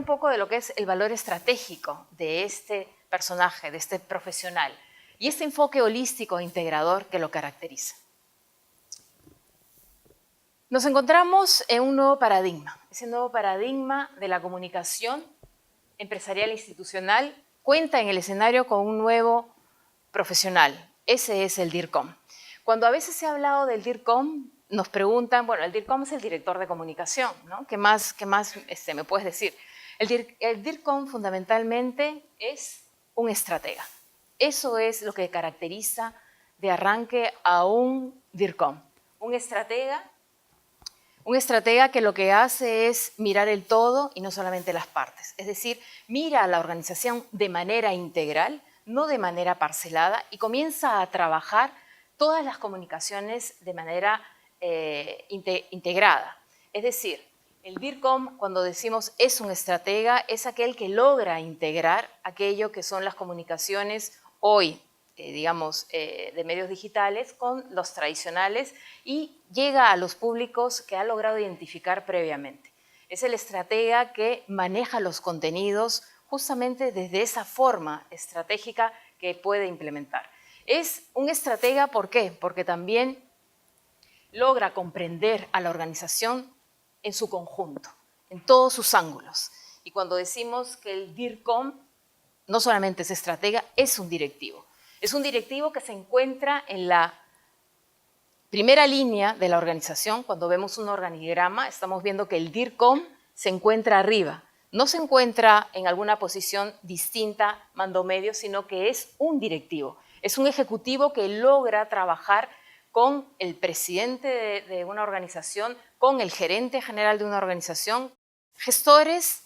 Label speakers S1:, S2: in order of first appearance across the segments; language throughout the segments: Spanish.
S1: poco de lo que es el valor estratégico de este personaje, de este profesional, y este enfoque holístico e integrador que lo caracteriza. Nos encontramos en un nuevo paradigma. Ese nuevo paradigma de la comunicación empresarial e institucional cuenta en el escenario con un nuevo profesional. Ese es el DIRCOM. Cuando a veces se ha hablado del DIRCOM, nos preguntan, bueno, el DIRCOM es el director de comunicación, ¿no? ¿Qué más me puedes decir? El DIRCOM fundamentalmente es un estratega. Eso es lo que caracteriza de arranque a un DIRCOM. Un estratega que lo que hace es mirar el todo y no solamente las partes. Es decir, mira a la organización de manera integral, no de manera parcelada, y comienza a trabajar todas las comunicaciones de manera integrada. Es decir, el DIRCOM, cuando decimos es un estratega, es aquel que logra integrar aquello que son las comunicaciones hoy, de medios digitales con los tradicionales y llega a los públicos que ha logrado identificar previamente. Es el estratega que maneja los contenidos justamente desde esa forma estratégica que puede implementar. Es un estratega, ¿por qué? Porque también logra comprender a la organización en su conjunto, en todos sus ángulos. Y cuando decimos que el DIRCOM no solamente es estratega, es un directivo. Es un directivo que se encuentra en la primera línea de la organización. Cuando vemos un organigrama, estamos viendo que el DIRCOM se encuentra arriba. No se encuentra en alguna posición distinta, mando medio, sino que es un directivo. Es un ejecutivo que logra trabajar con el presidente de una organización, con el gerente general de una organización, gestores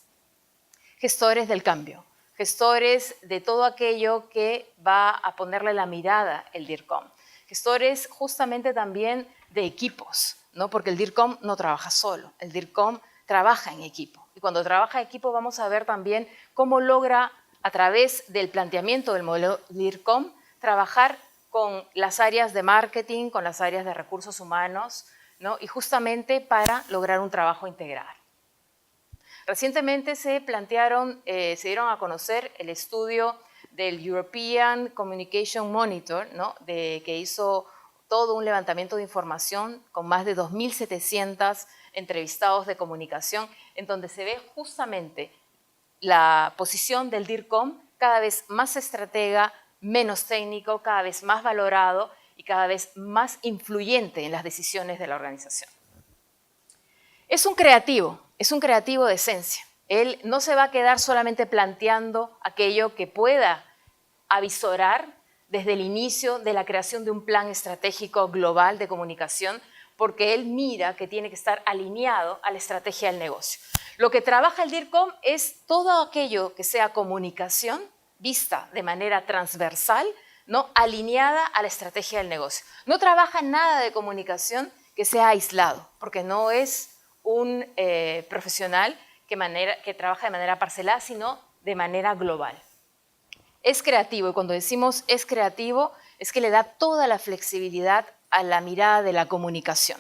S1: del cambio, gestores de todo aquello que va a ponerle la mirada el DIRCOM, gestores justamente también de equipos, ¿no? Porque el DIRCOM no trabaja solo, el DIRCOM trabaja en equipo. Y cuando trabaja en equipo vamos a ver también cómo logra, a través del planteamiento del modelo DIRCOM, trabajar con las áreas de marketing, con las áreas de recursos humanos, ¿no? Y justamente para lograr un trabajo integral. Recientemente se dieron a conocer el estudio del European Communication Monitor, ¿no? Que hizo todo un levantamiento de información con más de 2.700 entrevistados de comunicación, en donde se ve justamente la posición del DIRCOM cada vez más estratega, menos técnico, cada vez más valorado y cada vez más influyente en las decisiones de la organización. Es un creativo de esencia. Él no se va a quedar solamente planteando aquello que pueda avisorar desde el inicio de la creación de un plan estratégico global de comunicación, porque él mira que tiene que estar alineado a la estrategia del negocio. Lo que trabaja el DIRCOM es todo aquello que sea comunicación vista de manera transversal, ¿no? Alineada a la estrategia del negocio. No trabaja nada de comunicación que sea aislado, porque no es un profesional que trabaja de manera parcelada, sino de manera global. Es creativo, y cuando decimos es creativo, es que le da toda la flexibilidad a la mirada de la comunicación.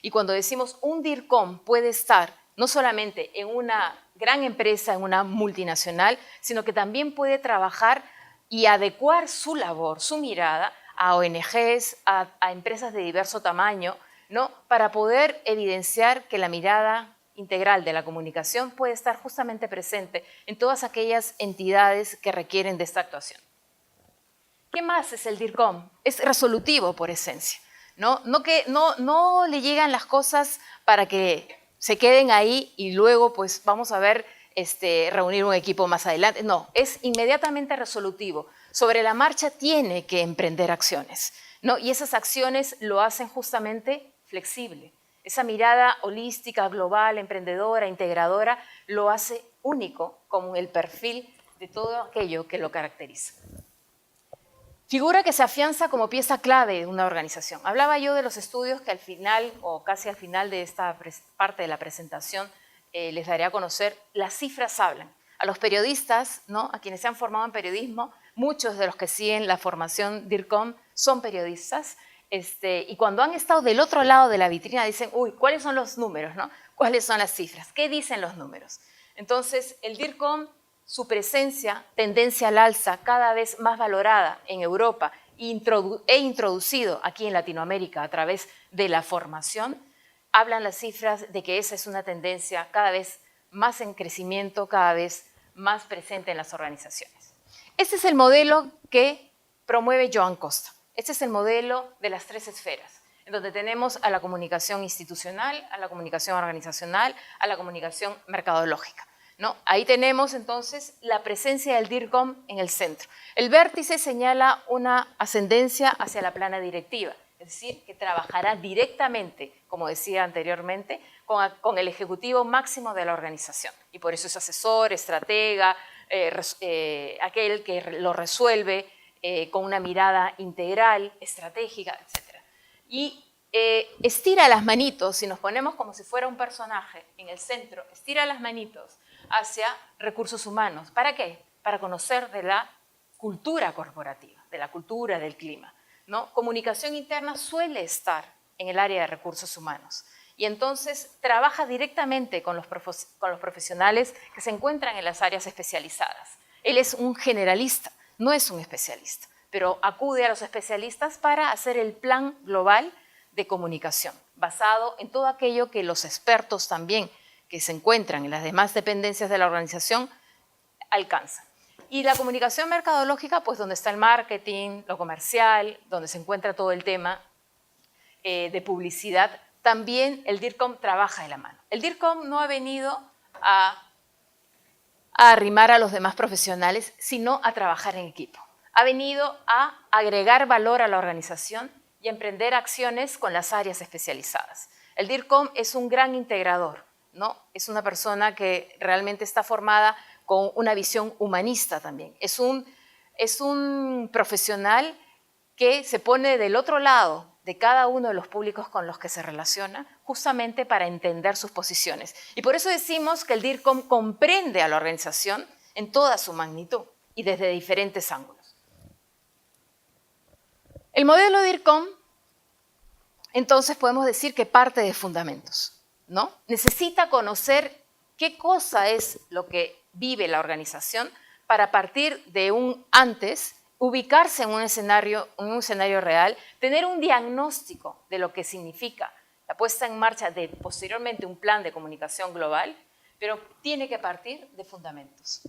S1: Y cuando decimos un DIRCOM puede estar no solamente en una gran empresa, en una multinacional, sino que también puede trabajar y adecuar su labor, su mirada a ONGs, a empresas de diverso tamaño, ¿no? Para poder evidenciar que la mirada integral de la comunicación puede estar justamente presente en todas aquellas entidades que requieren de esta actuación. ¿Qué más es el DIRCOM? Es resolutivo por esencia, ¿no? No le llegan las cosas para que se queden ahí y luego pues vamos a ver reunir un equipo más adelante. No, es inmediatamente resolutivo. Sobre la marcha tiene que emprender acciones, ¿no? Y esas acciones lo hacen justamente flexible. Esa mirada holística, global, emprendedora, integradora, lo hace único como el perfil de todo aquello que lo caracteriza. Figura que se afianza como pieza clave de una organización. Hablaba yo de los estudios que al final, o casi al final de esta parte de la presentación, les daré a conocer. Las cifras hablan. A los periodistas, ¿no? A quienes se han formado en periodismo, muchos de los que siguen la formación DIRCOM son periodistas, y cuando han estado del otro lado de la vitrina dicen, uy, ¿cuáles son los números, no? ¿Cuáles son las cifras? ¿Qué dicen los números? Entonces, el DIRCOM, su presencia, tendencia al alza, cada vez más valorada en Europa e introducido aquí en Latinoamérica a través de la formación, hablan las cifras de que esa es una tendencia cada vez más en crecimiento, cada vez más presente en las organizaciones. Este es el modelo que promueve Joan Costa. Este es el modelo de las 3 esferas, en donde tenemos a la comunicación institucional, a la comunicación organizacional, a la comunicación mercadológica, ¿no? Ahí tenemos entonces la presencia del DIRCOM en el centro. El vértice señala una ascendencia hacia la plana directiva, es decir, que trabajará directamente, como decía anteriormente, con el ejecutivo máximo de la organización. Y por eso es asesor, estratega, aquel que lo resuelve con una mirada integral, estratégica, etc. Y estira las manitos, si nos ponemos como si fuera un personaje en el centro, estira las manitos hacia recursos humanos. ¿Para qué? Para conocer de la cultura corporativa, de la cultura del clima, ¿no? Comunicación interna suele estar en el área de recursos humanos y entonces trabaja directamente con los profesionales que se encuentran en las áreas especializadas. Él es un generalista, no es un especialista, pero acude a los especialistas para hacer el plan global de comunicación, basado en todo aquello que los expertos también que se encuentran en las demás dependencias de la organización alcanzan. Y la comunicación mercadológica, pues donde está el marketing, lo comercial, donde se encuentra todo el tema de publicidad, también el DIRCOM trabaja de la mano. El DIRCOM no ha venido a arrimar a los demás profesionales, sino a trabajar en equipo. Ha venido a agregar valor a la organización y a emprender acciones con las áreas especializadas. El DIRCOM es un gran integrador, ¿no? Es una persona que realmente está formada con una visión humanista también. Es un profesional que se pone del otro lado de cada uno de los públicos con los que se relaciona, justamente para entender sus posiciones. Y por eso decimos que el DIRCOM comprende a la organización en toda su magnitud y desde diferentes ángulos. El modelo DIRCOM, entonces podemos decir que parte de fundamentos, ¿no? Necesita conocer qué cosa es lo que vive la organización para partir de un antes, ubicarse en un escenario real, tener un diagnóstico de lo que significa la puesta en marcha de posteriormente un plan de comunicación global, pero tiene que partir de fundamentos.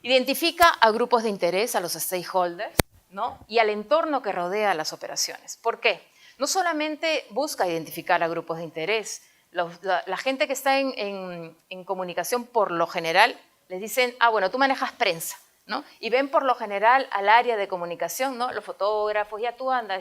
S1: Identifica a grupos de interés, a los stakeholders, ¿no? Y al entorno que rodea las operaciones. ¿Por qué? No solamente busca identificar a grupos de interés, la gente que está en comunicación por lo general les dicen, bueno, tú manejas prensa, ¿no? Y ven por lo general al área de comunicación, ¿no? Los fotógrafos, ya tú anda,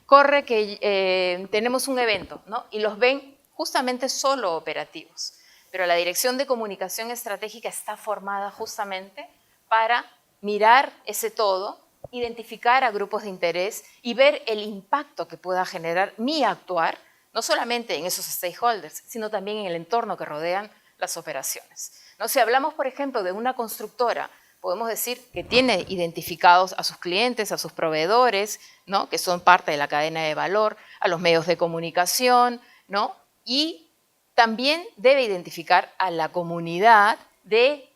S1: corre que tenemos un evento, ¿no? Y los ven justamente solo operativos. Pero la Dirección de Comunicación Estratégica está formada justamente para mirar ese todo, identificar a grupos de interés y ver el impacto que pueda generar mi actuar, no solamente en esos stakeholders, sino también en el entorno que rodean las operaciones. ¿No? Si hablamos, por ejemplo, de una constructora, podemos decir que tiene identificados a sus clientes, a sus proveedores, ¿no? Que son parte de la cadena de valor, a los medios de comunicación, ¿no? Y también debe identificar a la comunidad del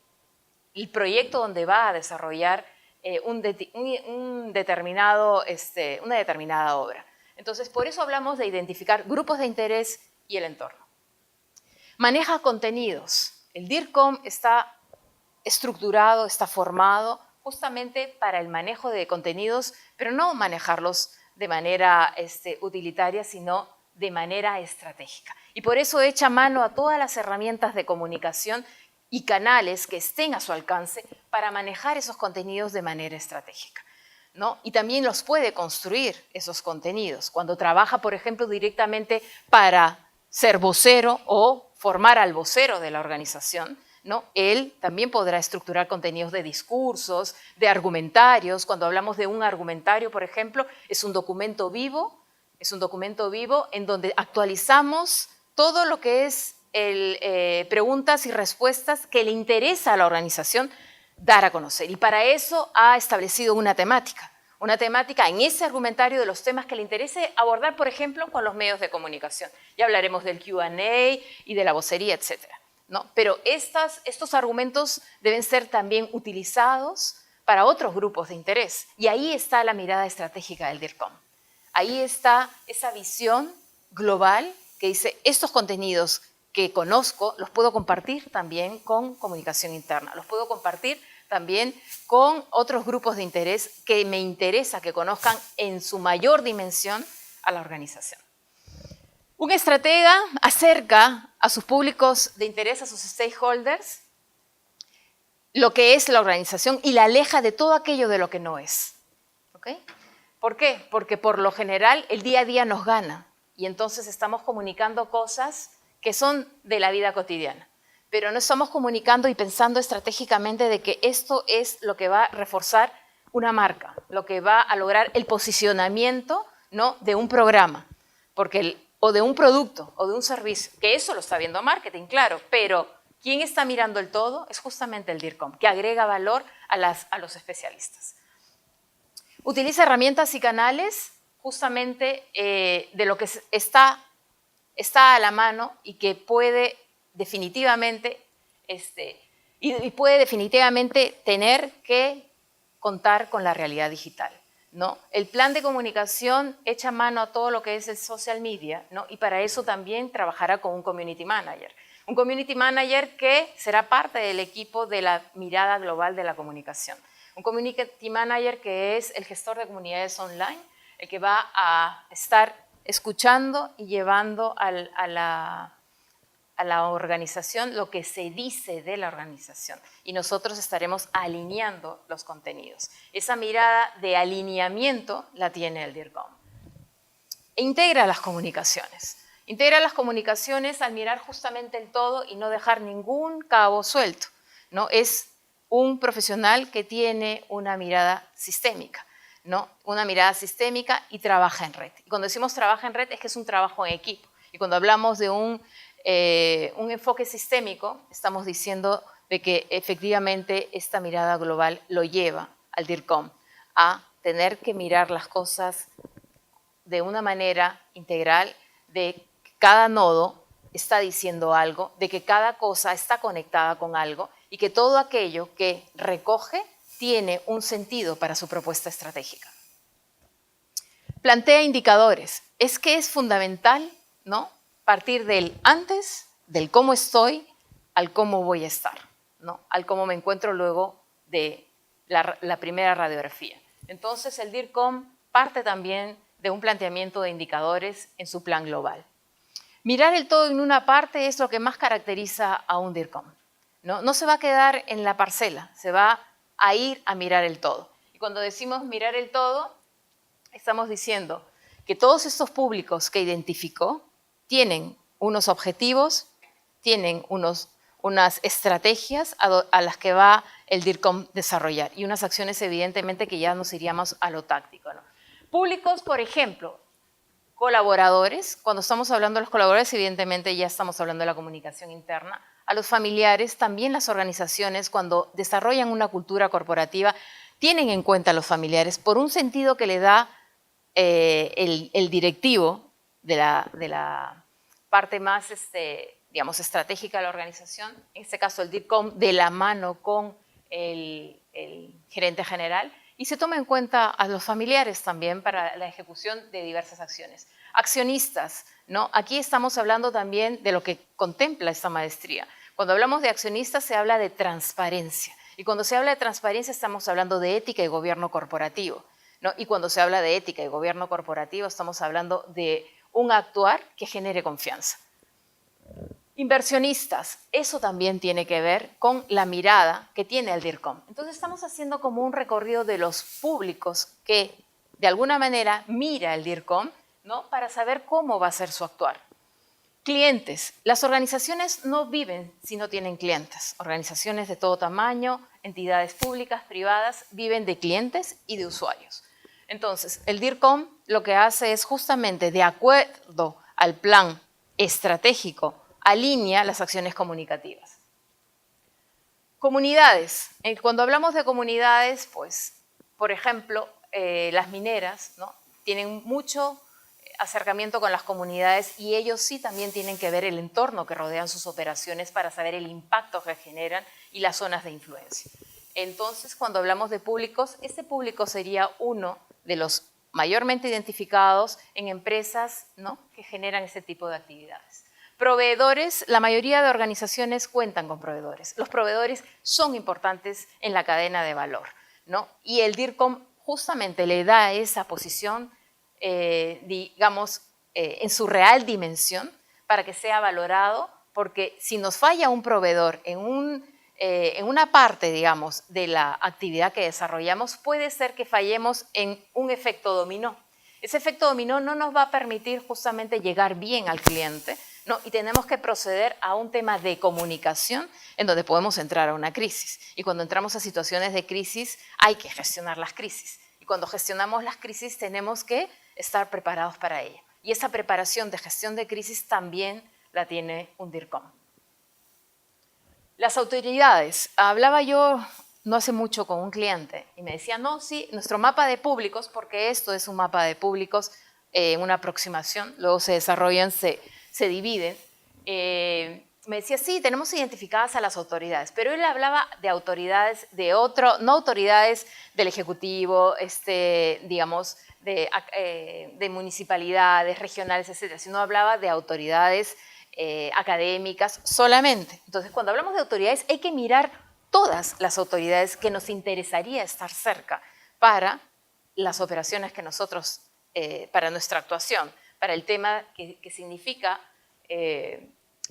S1: proyecto donde va a desarrollar una determinada obra. Entonces, por eso hablamos de identificar grupos de interés y el entorno. Maneja contenidos. El DIRCOM está estructurado, está formado justamente para el manejo de contenidos, pero no manejarlos de manera utilitaria, sino de manera estratégica. Y por eso echa mano a todas las herramientas de comunicación y canales que estén a su alcance para manejar esos contenidos de manera estratégica, ¿no? Y también los puede construir esos contenidos. Cuando trabaja, por ejemplo, directamente para ser vocero o formar al vocero de la organización, ¿no? Él también podrá estructurar contenidos de discursos, de argumentarios. Cuando hablamos de un argumentario, por ejemplo, es un documento vivo en donde actualizamos todo lo que es preguntas y respuestas que le interesa a la organización dar a conocer. Y para eso ha establecido una temática en ese argumentario de los temas que le interese abordar, por ejemplo, con los medios de comunicación. Ya hablaremos del Q&A y de la vocería, etc. ¿no? Pero estos argumentos deben ser también utilizados para otros grupos de interés. Y ahí está la mirada estratégica del DIRCOM. Ahí está esa visión global que dice, estos contenidos que conozco los puedo compartir también con comunicación interna, los puedo compartir también con otros grupos de interés que me interesa que conozcan en su mayor dimensión a la organización. Un estratega acerca a sus públicos de interés, a sus stakeholders, lo que es la organización y la aleja de todo aquello de lo que no es. ¿Okay? ¿Por qué? Porque por lo general el día a día nos gana y entonces estamos comunicando cosas que son de la vida cotidiana, pero no estamos comunicando y pensando estratégicamente de que esto es lo que va a reforzar una marca, lo que va a lograr el posicionamiento, ¿no?, de un programa, o de un producto o de un servicio, que eso lo está viendo marketing, claro, pero ¿quién está mirando el todo? Es justamente el DIRCOM, que agrega valor a los especialistas. Utiliza herramientas y canales justamente de lo que está a la mano y que puede definitivamente, puede definitivamente tener que contar con la realidad digital, ¿no? El plan de comunicación echa mano a todo lo que es el social media, ¿no? Y para eso también trabajará con un community manager. Un community manager que será parte del equipo de la mirada global de la comunicación. Un community manager que es el gestor de comunidades online, el que va a estar escuchando y llevando a la organización lo que se dice de la organización. Y nosotros estaremos alineando los contenidos. Esa mirada de alineamiento la tiene el DIRCOM. E integra las comunicaciones. Integra las comunicaciones al mirar justamente el todo y no dejar ningún cabo suelto, ¿no? Es un profesional que tiene una mirada sistémica, ¿no? Una mirada sistémica y trabaja en red. Y cuando decimos trabaja en red es que es un trabajo en equipo. Y cuando hablamos de un enfoque sistémico, estamos diciendo de que efectivamente esta mirada global lo lleva al DIRCOM a tener que mirar las cosas de una manera integral, de que cada nodo está diciendo algo, de que cada cosa está conectada con algo y que todo aquello que recoge tiene un sentido para su propuesta estratégica. Plantea indicadores. Es que es fundamental, ¿no?, partir del antes, del cómo estoy, al cómo voy a estar, ¿no?, al cómo me encuentro luego de la primera radiografía. Entonces el DIRCOM parte también de un planteamiento de indicadores en su plan global. Mirar el todo en una parte es lo que más caracteriza a un DIRCOM, ¿no? No se va a quedar en la parcela, se va a ir a mirar el todo. Y cuando decimos mirar el todo, estamos diciendo que todos estos públicos que identificó tienen unos objetivos, tienen unas estrategias a las que va el DIRCOM desarrollar y unas acciones evidentemente que ya nos iríamos a lo táctico, ¿no? Públicos, por ejemplo, colaboradores. Cuando estamos hablando de los colaboradores, evidentemente ya estamos hablando de la comunicación interna. A los familiares, también las organizaciones, cuando desarrollan una cultura corporativa, tienen en cuenta a los familiares por un sentido que le da el directivo de la parte más, digamos, estratégica de la organización, en este caso el DIRCOM, de la mano con el gerente general, y se toma en cuenta a los familiares también para la ejecución de diversas acciones. Accionistas, ¿no? Aquí estamos hablando también de lo que contempla esta maestría. Cuando hablamos de accionistas se habla de transparencia, y cuando se habla de transparencia estamos hablando de ética y gobierno corporativo, ¿no? Y cuando se habla de ética y gobierno corporativo estamos hablando de un actuar que genere confianza. Inversionistas, eso también tiene que ver con la mirada que tiene el DIRCOM. Entonces estamos haciendo como un recorrido de los públicos que de alguna manera mira el DIRCOM, ¿no?, para saber cómo va a ser su actuar. Clientes, las organizaciones no viven si no tienen clientes. Organizaciones de todo tamaño, entidades públicas, privadas, viven de clientes y de usuarios. Entonces, el DIRCOM lo que hace es justamente, de acuerdo al plan estratégico, alinea las acciones comunicativas. Comunidades. Cuando hablamos de comunidades, pues, por ejemplo, las mineras, ¿no?, tienen mucho acercamiento con las comunidades y ellos sí también tienen que ver el entorno que rodean sus operaciones para saber el impacto que generan y las zonas de influencia. Entonces, cuando hablamos de públicos, este público sería uno de los mayormente identificados en empresas, ¿no?, que generan este tipo de actividades. Proveedores, la mayoría de organizaciones cuentan con proveedores. Los proveedores son importantes en la cadena de valor, ¿no? Y el DIRCOM justamente le da esa posición, digamos, en su real dimensión para que sea valorado, porque si nos falla un proveedor en una parte, digamos, de la actividad que desarrollamos, puede ser que fallemos en un efecto dominó. Ese efecto dominó no nos va a permitir justamente llegar bien al cliente, ¿no? Y tenemos que proceder a un tema de comunicación en donde podemos entrar a una crisis. Y cuando entramos a situaciones de crisis, hay que gestionar las crisis. Y cuando gestionamos las crisis, tenemos que estar preparados para ello. Y esa preparación de gestión de crisis también la tiene un DIRCOM. Las autoridades. Hablaba yo no hace mucho con un cliente y me decía, no, sí, nuestro mapa de públicos, porque esto es un mapa de públicos, una aproximación, luego se desarrollan, se dividen. Me decía, sí, tenemos identificadas a las autoridades, pero él hablaba de autoridades de otro, no autoridades del Ejecutivo, digamos, de municipalidades, regionales, etcétera, sino hablaba de autoridades académicas solamente. Entonces, cuando hablamos de autoridades, hay que mirar todas las autoridades que nos interesaría estar cerca para las operaciones que nosotros, para nuestra actuación, para el tema que significa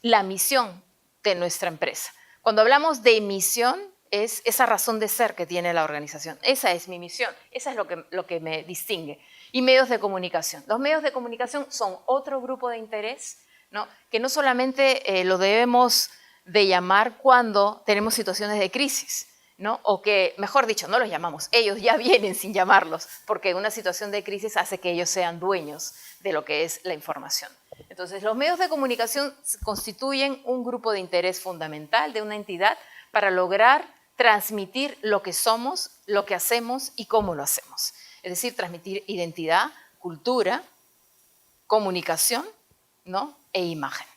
S1: la misión de nuestra empresa. Cuando hablamos de misión, es esa razón de ser que tiene la organización. Esa es mi misión, esa es lo que me distingue. Y medios de comunicación. Los medios de comunicación son otro grupo de interés, ¿no?, que no solamente lo debemos de llamar cuando tenemos situaciones de crisis, ¿no?, o que, mejor dicho, no los llamamos, ellos ya vienen sin llamarlos, porque una situación de crisis hace que ellos sean dueños de lo que es la información. Entonces, los medios de comunicación constituyen un grupo de interés fundamental de una entidad para lograr transmitir lo que somos, lo que hacemos y cómo lo hacemos. Es decir, transmitir identidad, cultura, comunicación, ¿no?, e imagen.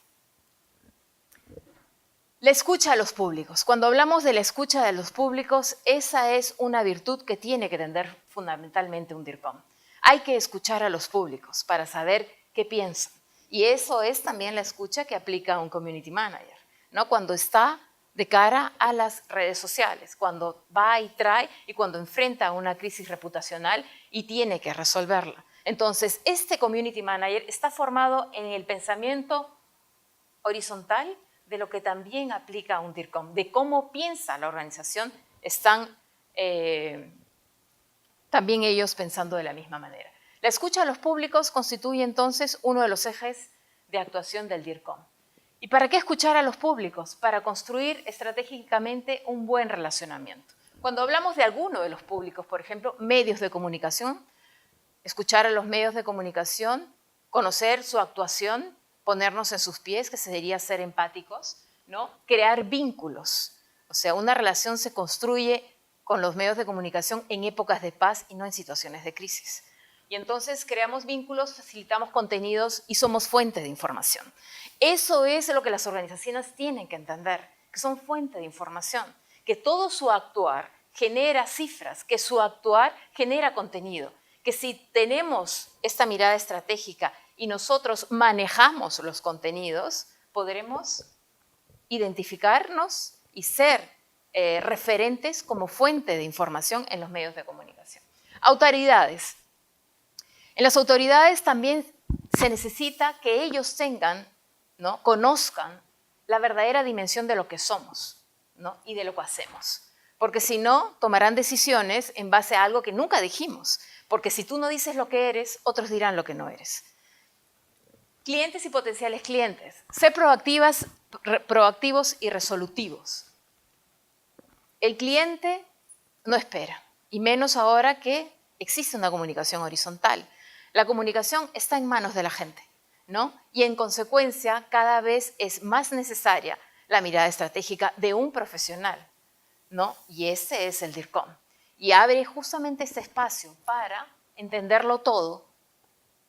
S1: La escucha a los públicos. Cuando hablamos de la escucha de los públicos, esa es una virtud que tiene que tener fundamentalmente un DIRCOM. Hay que escuchar a los públicos para saber qué piensan. Y eso es también la escucha que aplica un community manager, ¿no?, cuando está de cara a las redes sociales, cuando va y trae y cuando enfrenta una crisis reputacional y tiene que resolverla. Entonces, este community manager está formado en el pensamiento horizontal de lo que también aplica un DIRCOM, de cómo piensa la organización, están también ellos pensando de la misma manera. La escucha a los públicos constituye entonces uno de los ejes de actuación del DIRCOM. ¿Y para qué escuchar a los públicos? Para construir estratégicamente un buen relacionamiento. Cuando hablamos de alguno de los públicos, por ejemplo, medios de comunicación, escuchar a los medios de comunicación, conocer su actuación, ponernos en sus pies, que sería ser empáticos, ¿no?, crear vínculos. O sea, una relación se construye con los medios de comunicación en épocas de paz y no en situaciones de crisis. Y entonces creamos vínculos, facilitamos contenidos y somos fuente de información. Eso es lo que las organizaciones tienen que entender, que son fuente de información, que todo su actuar genera cifras, que su actuar genera contenido, que si tenemos esta mirada estratégica y nosotros manejamos los contenidos, podremos identificarnos y ser referentes como fuente de información en los medios de comunicación. Autoridades. En las autoridades también se necesita que ellos tengan, ¿no?, conozcan la verdadera dimensión de lo que somos, ¿no?, y de lo que hacemos. Porque si no, tomarán decisiones en base a algo que nunca dijimos. Porque si tú no dices lo que eres, otros dirán lo que no eres. Clientes y potenciales clientes. Ser proactivos y resolutivos. El cliente no espera, y menos ahora que existe una comunicación horizontal. La comunicación está en manos de la gente, ¿no? Y en consecuencia, cada vez es más necesaria la mirada estratégica de un profesional, ¿no? Y ese es el DIRCOM. Y abre justamente este espacio para entenderlo todo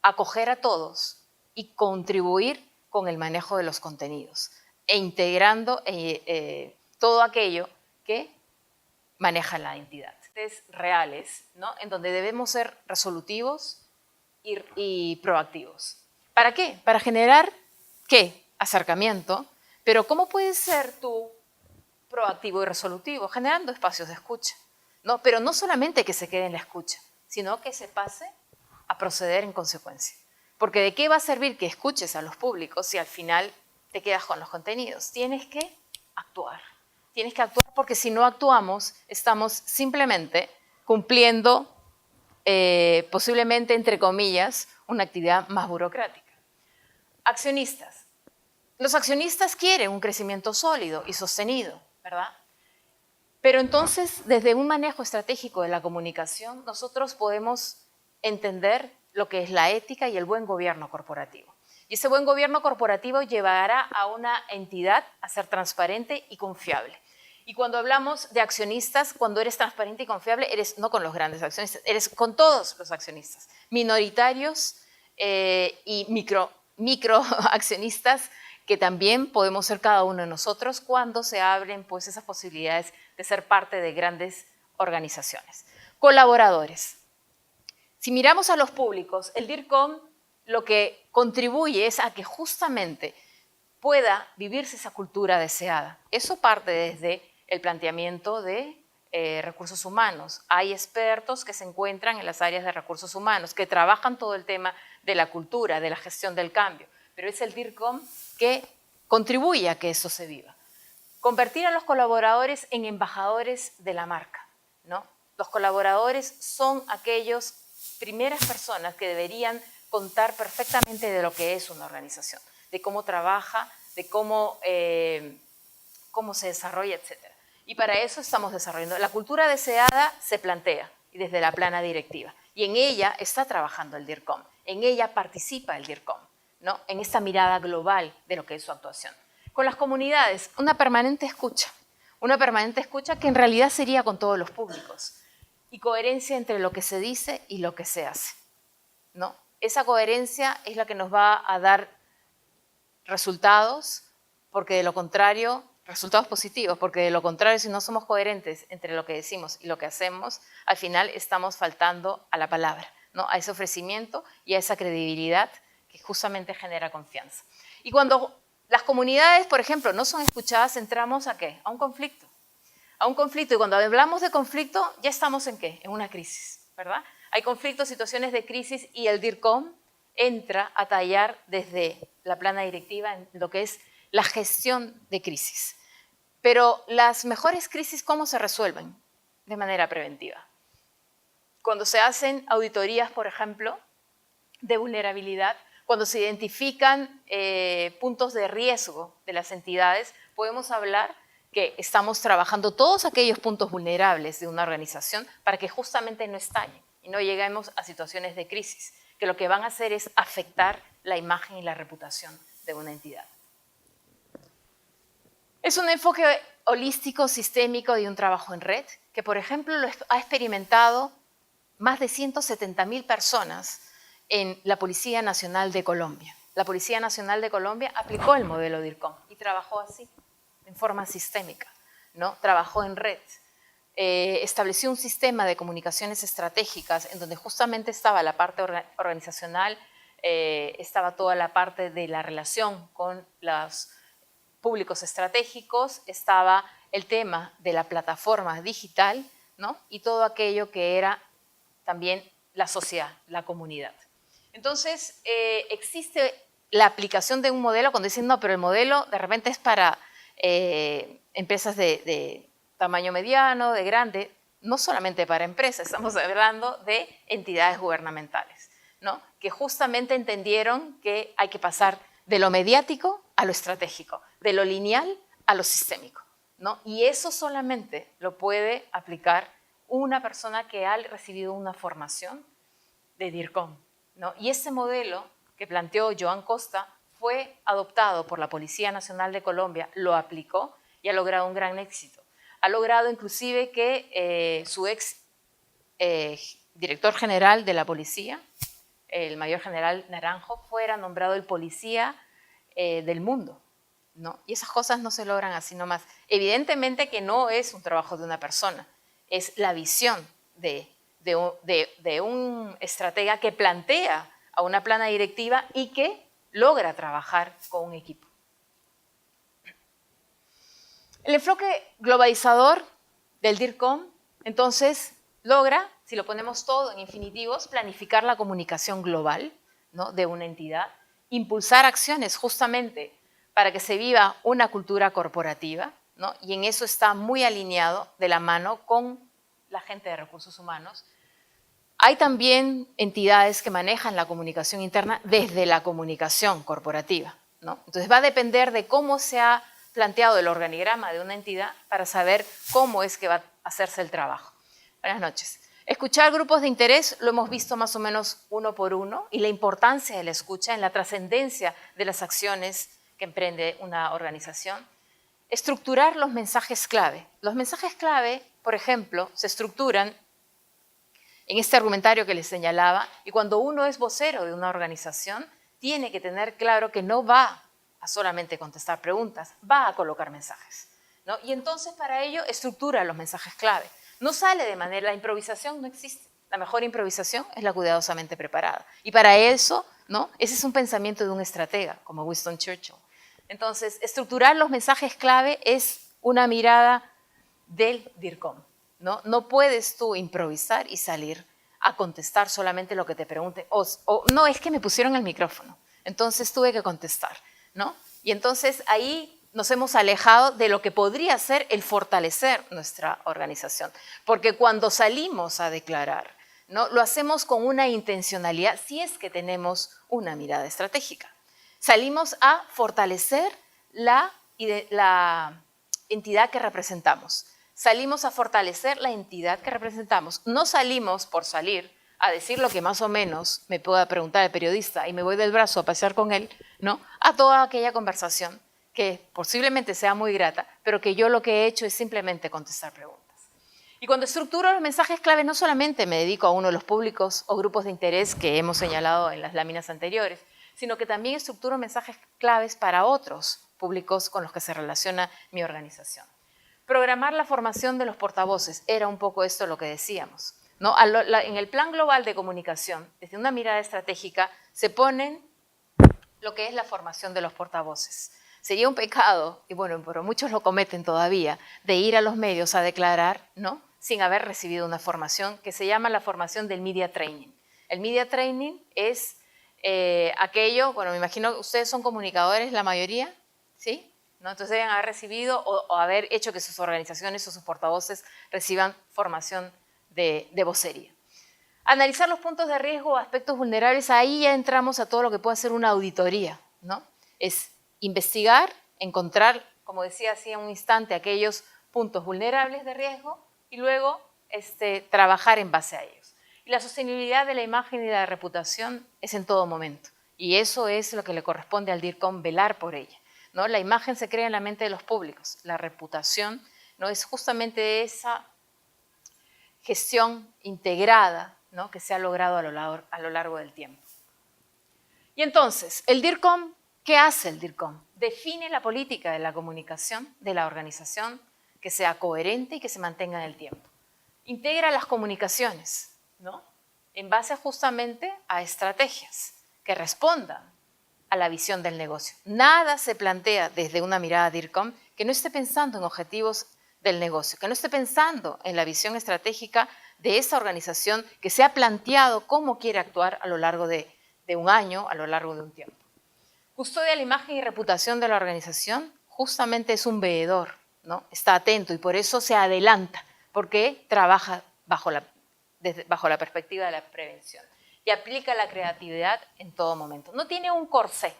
S1: acoger a todos y contribuir con el manejo de los contenidos e integrando todo aquello que maneja la entidad. Reales, ¿no? En donde debemos ser resolutivos y proactivos. ¿Para qué? Para generar, ¿qué? Acercamiento. Pero ¿cómo puedes ser tú proactivo y resolutivo? Generando espacios de escucha, ¿no? Pero no solamente que se quede en la escucha, sino que se pase a proceder en consecuencia. Porque ¿de qué va a servir que escuches a los públicos si al final te quedas con los contenidos? Tienes que actuar. Tienes que actuar porque si no actuamos, estamos simplemente cumpliendo, posiblemente, entre comillas, una actividad más burocrática. Accionistas. Los accionistas quieren un crecimiento sólido y sostenido, ¿verdad? Pero entonces, desde un manejo estratégico de la comunicación, nosotros podemos entender lo que es la ética y el buen gobierno corporativo. Y ese buen gobierno corporativo llevará a una entidad a ser transparente y confiable. Y cuando hablamos de accionistas, cuando eres transparente y confiable, eres no con los grandes accionistas, eres con todos los accionistas, minoritarios y micro accionistas, que también podemos ser cada uno de nosotros cuando se abren pues, esas posibilidades de ser parte de grandes organizaciones. Colaboradores. Si miramos a los públicos, el DIRCOM lo que contribuye es a que justamente pueda vivirse esa cultura deseada. Eso parte desde el planteamiento de recursos humanos. Hay expertos que se encuentran en las áreas de recursos humanos, que trabajan todo el tema de la cultura, de la gestión del cambio, pero es el DIRCOM que contribuye a que eso se viva. Convertir a los colaboradores en embajadores de la marca, ¿no? Los colaboradores son aquellas primeras personas que deberían contar perfectamente de lo que es una organización, de cómo trabaja, de cómo se desarrolla, etc. Y para eso estamos desarrollando. La cultura deseada se plantea y desde la plana directiva. Y en ella está trabajando el DIRCOM, en ella participa el DIRCOM, ¿no? En esta mirada global de lo que es su actuación. Con las comunidades, una permanente escucha que en realidad sería con todos los públicos y coherencia entre lo que se dice y lo que se hace, ¿no? Esa coherencia es la que nos va a dar resultados, porque de lo contrario, resultados positivos, porque de lo contrario, si no somos coherentes entre lo que decimos y lo que hacemos, al final estamos faltando a la palabra, ¿no? A ese ofrecimiento y a esa credibilidad que justamente genera confianza. Y cuando las comunidades, por ejemplo, no son escuchadas, entramos ¿a qué? A un conflicto. A un conflicto, y cuando hablamos de conflicto, ya estamos ¿en qué? En una crisis, ¿verdad? Hay conflictos, situaciones de crisis, y el DIRCOM entra a tallar desde la plana directiva en lo que es la gestión de crisis. Pero las mejores crisis, ¿cómo se resuelven? De manera preventiva. Cuando se hacen auditorías, por ejemplo, de vulnerabilidad, cuando se identifican puntos de riesgo de las entidades, podemos hablar que estamos trabajando todos aquellos puntos vulnerables de una organización para que justamente no estallen y no lleguemos a situaciones de crisis, que lo que van a hacer es afectar la imagen y la reputación de una entidad. Es un enfoque holístico, sistémico de un trabajo en red, que por ejemplo lo ha experimentado más de 170.000 personas en la Policía Nacional de Colombia. La Policía Nacional de Colombia aplicó el modelo DIRCOM y trabajó así, en forma sistémica, ¿no? Trabajó en red. Estableció un sistema de comunicaciones estratégicas en donde justamente estaba la parte organizacional, estaba toda la parte de la relación con los públicos estratégicos, estaba el tema de la plataforma digital, ¿no? Y todo aquello que era también la sociedad, la comunidad. Entonces, existe la aplicación de un modelo cuando dicen, no, pero el modelo de repente es para empresas de tamaño mediano, de grande, no solamente para empresas, estamos hablando de entidades gubernamentales, ¿no? Que justamente entendieron que hay que pasar de lo mediático a lo estratégico, de lo lineal a lo sistémico, ¿no? Y eso solamente lo puede aplicar una persona que ha recibido una formación de DIRCOM, ¿no? Y ese modelo que planteó Joan Costa fue adoptado por la Policía Nacional de Colombia, lo aplicó y ha logrado un gran éxito. Ha logrado inclusive que su ex director general de la policía el mayor general Naranjo, fuera nombrado el policía del mundo, ¿no? Y esas cosas no se logran así nomás. Evidentemente que no es un trabajo de una persona, es la visión de un estratega que plantea a una plana directiva y que logra trabajar con un equipo. El enfoque globalizador del DIRCOM, entonces, logra, si lo ponemos todo en infinitivos, planificar la comunicación global, ¿no?, de una entidad, impulsar acciones justamente para que se viva una cultura corporativa, ¿no? Y en eso está muy alineado de la mano con la gente de recursos humanos. Hay también entidades que manejan la comunicación interna desde la comunicación corporativa, ¿no? Entonces va a depender de cómo se ha planteado el organigrama de una entidad para saber cómo es que va a hacerse el trabajo. Buenas noches. Escuchar grupos de interés lo hemos visto más o menos uno por uno, y la importancia de la escucha en la trascendencia de las acciones que emprende una organización. Estructurar los mensajes clave. Los mensajes clave, por ejemplo, se estructuran en este argumentario que les señalaba, y cuando uno es vocero de una organización, tiene que tener claro que no va a solamente contestar preguntas, va a colocar mensajes, ¿no? Y entonces para ello estructura los mensajes clave. No sale de manera, la improvisación no existe. La mejor improvisación es la cuidadosamente preparada. Y para eso, ¿no?, ese es un pensamiento de un estratega, como Winston Churchill. Entonces, estructurar los mensajes clave es una mirada del DIRCOM, ¿no? No puedes tú improvisar y salir a contestar solamente lo que te pregunten. O no, es que me pusieron el micrófono, entonces tuve que contestar, ¿no? Y entonces ahí nos hemos alejado de lo que podría ser el fortalecer nuestra organización. Porque cuando salimos a declarar, ¿no?, lo hacemos con una intencionalidad, si es que tenemos una mirada estratégica. Salimos a fortalecer la entidad que representamos. Salimos a fortalecer la entidad que representamos. No salimos por salir a decir lo que más o menos me pueda preguntar el periodista y me voy del brazo a pasear con él, ¿no?, a toda aquella conversación que posiblemente sea muy grata, pero que yo lo que he hecho es simplemente contestar preguntas. Y cuando estructuro los mensajes clave, no solamente me dedico a uno de los públicos o grupos de interés que hemos señalado en las láminas anteriores, sino que también estructuro mensajes claves para otros públicos con los que se relaciona mi organización. Programar la formación de los portavoces, era un poco esto lo que decíamos, ¿no? En el plan global de comunicación, desde una mirada estratégica, se ponen lo que es la formación de los portavoces. Sería un pecado, y bueno, pero muchos lo cometen todavía, de ir a los medios a declarar, ¿no?, sin haber recibido una formación que se llama la formación del Media Training. El Media Training es aquello, bueno, me imagino que ustedes son comunicadores, la mayoría, ¿sí?, ¿no? Entonces deben haber recibido o haber hecho que sus organizaciones o sus portavoces reciban formación de vocería. Analizar los puntos de riesgo o aspectos vulnerables, ahí ya entramos a todo lo que puede ser una auditoría, ¿no? Es investigar, encontrar, como decía hace un instante, aquellos puntos vulnerables de riesgo y luego trabajar en base a ellos. Y la sostenibilidad de la imagen y la reputación es en todo momento. Y eso es lo que le corresponde al DIRCOM, velar por ella, ¿no? La imagen se crea en la mente de los públicos. La reputación, ¿no?, es justamente esa gestión integrada, ¿no?, que se ha logrado a lo largo del tiempo. Y entonces, el DIRCOM, ¿qué hace el DIRCOM? Define la política de la comunicación de la organización que sea coherente y que se mantenga en el tiempo. Integra las comunicaciones, ¿no?, en base justamente a estrategias que respondan a la visión del negocio. Nada se plantea desde una mirada DIRCOM que no esté pensando en objetivos del negocio, que no esté pensando en la visión estratégica de esa organización que se ha planteado cómo quiere actuar a lo largo de un año, a lo largo de un tiempo. Custodia la imagen y reputación de la organización, justamente es un veedor, ¿no? Está atento y por eso se adelanta, porque trabaja bajo la perspectiva de la prevención y aplica la creatividad en todo momento. No tiene un corsé,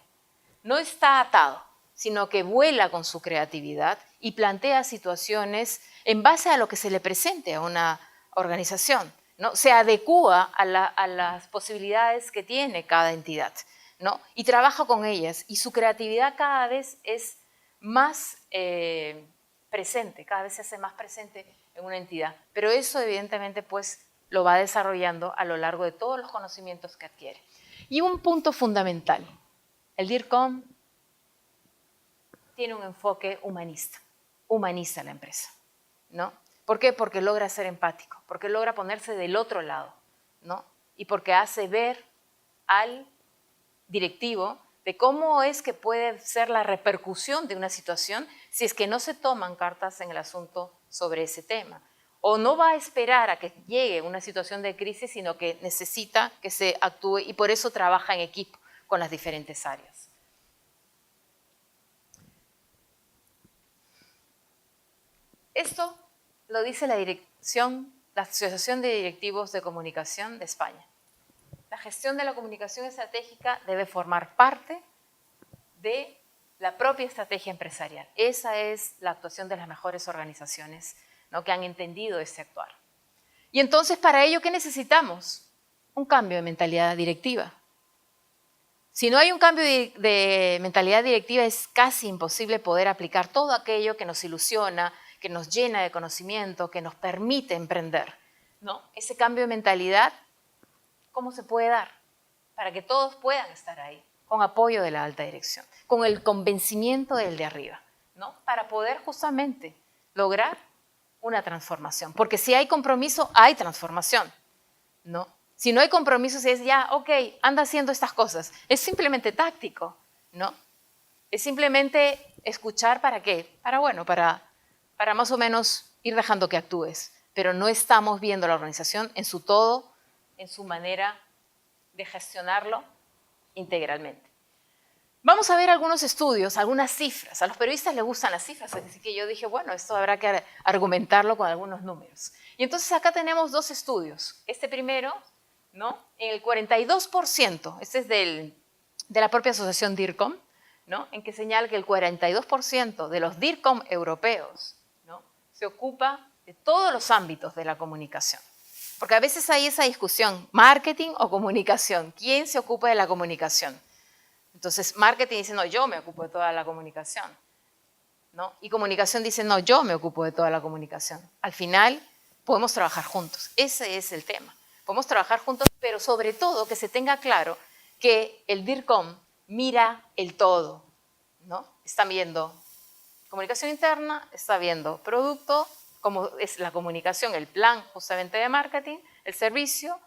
S1: no está atado, sino que vuela con su creatividad y plantea situaciones en base a lo que se le presente a una organización, ¿no? Se adecúa a las posibilidades que tiene cada entidad, ¿no? Y trabaja con ellas y su creatividad cada vez es más presente, cada vez se hace más presente en una entidad. Pero eso evidentemente pues lo va desarrollando a lo largo de todos los conocimientos que adquiere. Y un punto fundamental, el DIRCOM tiene un enfoque humanista, humaniza la empresa, ¿no? ¿Por qué? Porque logra ser empático, porque logra ponerse del otro lado, ¿no? Y porque hace ver al directivo de cómo es que puede ser la repercusión de una situación si es que no se toman cartas en el asunto sobre ese tema. O no va a esperar a que llegue una situación de crisis, sino que necesita que se actúe y por eso trabaja en equipo con las diferentes áreas. Esto lo dice la Asociación de Directivos de Comunicación de España. La gestión de la comunicación estratégica debe formar parte de la propia estrategia empresarial. Esa es la actuación de las mejores organizaciones, ¿no?, que han entendido este actuar. Y entonces, para ello, ¿qué necesitamos? Un cambio de mentalidad directiva. Si no hay un cambio de mentalidad directiva, es casi imposible poder aplicar todo aquello que nos ilusiona, que nos llena de conocimiento, que nos permite emprender, ¿no? Ese cambio de mentalidad, ¿cómo se puede dar? Para que todos puedan estar ahí, con apoyo de la alta dirección, con el convencimiento del de arriba, ¿no? Para poder justamente lograr una transformación. Porque si hay compromiso, hay transformación, ¿no? Si no hay compromiso, si es ya, ok, anda haciendo estas cosas, es simplemente táctico, ¿no? Es simplemente escuchar para qué, para más o menos ir dejando que actúes, pero no estamos viendo la organización en su todo, en su manera de gestionarlo integralmente. Vamos a ver algunos estudios, algunas cifras. A los periodistas les gustan las cifras, así que yo dije, bueno, esto habrá que argumentarlo con algunos números. Y entonces acá tenemos dos estudios. Este primero, ¿no?, en el 42%, este es de la propia asociación DIRCOM, ¿no?, en que señala que el 42% de los DIRCOM europeos, ¿no?, se ocupa de todos los ámbitos de la comunicación. Porque a veces hay esa discusión, marketing o comunicación, ¿quién se ocupa de la comunicación? Entonces, marketing dice, no, yo me ocupo de toda la comunicación, ¿no? Y comunicación dice, no, yo me ocupo de toda la comunicación. Al final, podemos trabajar juntos. Ese es el tema. Podemos trabajar juntos, pero sobre todo que se tenga claro que el DIRCOM mira el todo, ¿no? Está viendo comunicación interna, está viendo producto, como es la comunicación, el plan justamente de marketing, el servicio,